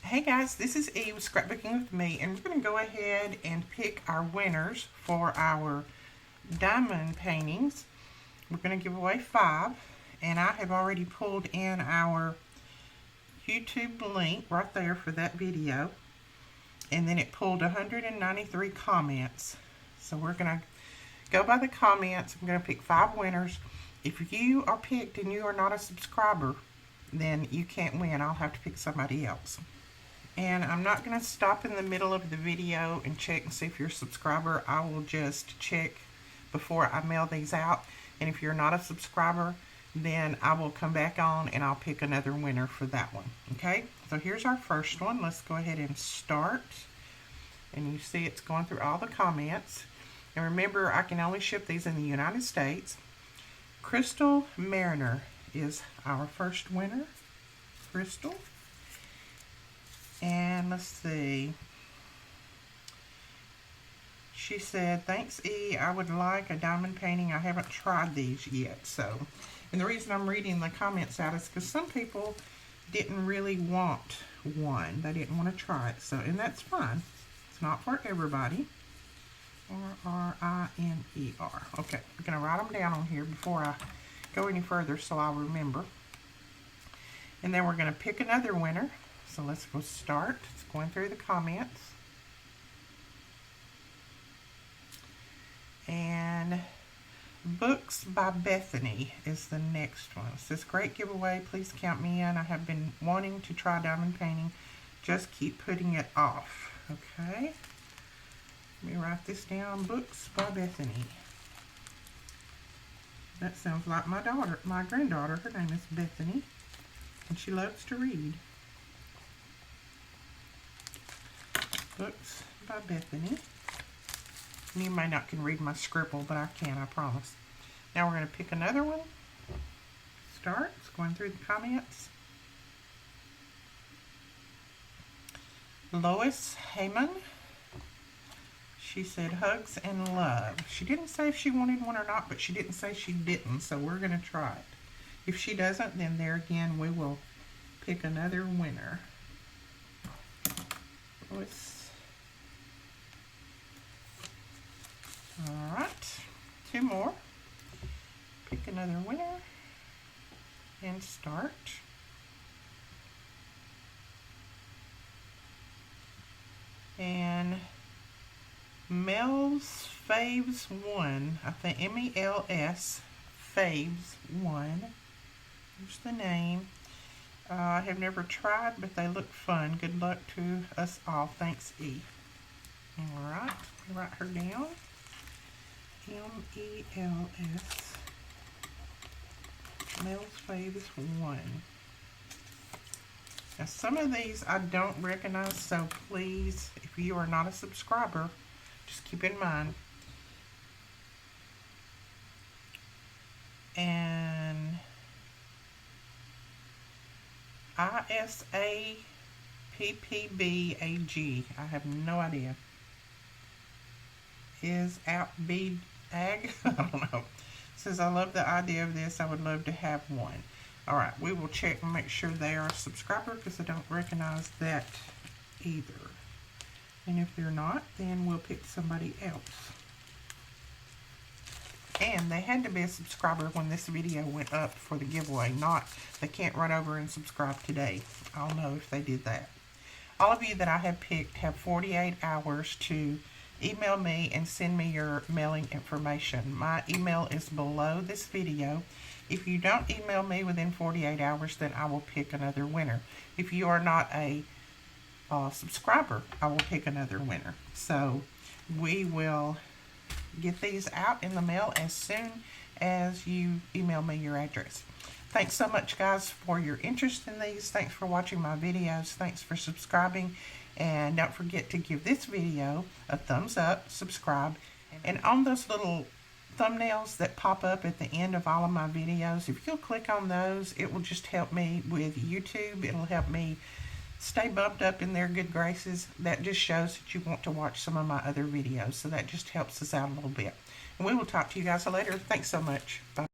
Hey guys, this is Eve with Scrapbooking with Me, and we're going to go ahead and pick our winners for our diamond paintings. We're going to give away 5, and I have already pulled in our YouTube link right there for that video, and then it pulled 193 comments. So we're going to go by the comments. I'm going to pick 5 winners. If you are picked and you are not a subscriber, then you can't win. I'll have to pick somebody else. And I'm not going to stop in the middle of the video and check and see if you're a subscriber. I will just check before I mail these out. And if you're not a subscriber, then I will come back on and I'll pick another winner for that one. Okay, so here's our first one. Let's go ahead and start. And you see it's going through all the comments. And remember, I can only ship these in the United States. Crystal Mariner is our first winner. Crystal. And let's see. She said, "Thanks, E. I would like a diamond painting. I haven't tried these yet." So, and the reason I'm reading the comments out is because some people didn't really want one. They didn't want to try it. So, and that's fine. It's not for everybody. R-I-N-E-R. Okay, I'm going to write them down on here before I go any further so I'll remember. And then we're going to pick another winner. So let's go start. It's going through the comments. And Books by Bethany is the next one. It says, "Great giveaway. Please count me in. I have been wanting to try diamond painting. Just keep putting it off." Okay. Let me write this down. Books by Bethany. That sounds like my daughter, my granddaughter. Her name is Bethany. And she loves to read. Books by Bethany. You may not can read my scribble, but I can, I promise. Now we're going to pick another one. Start. It's going through the comments. Lois Heyman. She said, "Hugs and love." She didn't say if she wanted one or not, but she didn't say she didn't, so we're going to try it. If she doesn't, then there again we will pick another winner. Lois. Alright, 2 more. Pick another winner and start. And Mel's Faves 1, I think MELS Faves 1. Here's the name. I have never tried, but they look fun. Good luck to us all. Thanks, E. Alright, write her down. MELS. Mel's Faves 1. Now, some of these I don't recognize, so please, if you are not a subscriber, just keep in mind. And ISAPPBAG. I have no idea. Is out B ag? I don't know. It says, "I love the idea of this. I would love to have one." Alright, we will check and make sure they are a subscriber because I don't recognize that either. And if they're not, then we'll pick somebody else. And they had to be a subscriber when this video went up for the giveaway, not they can't run over and subscribe today. I'll know if they did that. All of you that I have picked have 48 hours to email me and send me your mailing information. My email is below this video. If you don't email me within 48 hours, then I will pick another winner. If you are not a subscriber, I will pick another winner. So we will get these out in the mail as soon as you email me your address. Thanks so much, guys, for your interest in these. Thanks for watching my videos. Thanks for subscribing. And don't forget to give this video a thumbs up, subscribe, and on those little thumbnails that pop up at the end of all of my videos, if you'll click on those, it will just help me with YouTube. It'll help me stay bumped up in their good graces. That just shows that you want to watch some of my other videos, so that just helps us out a little bit. And we will talk to you guys later. Thanks so much. Bye.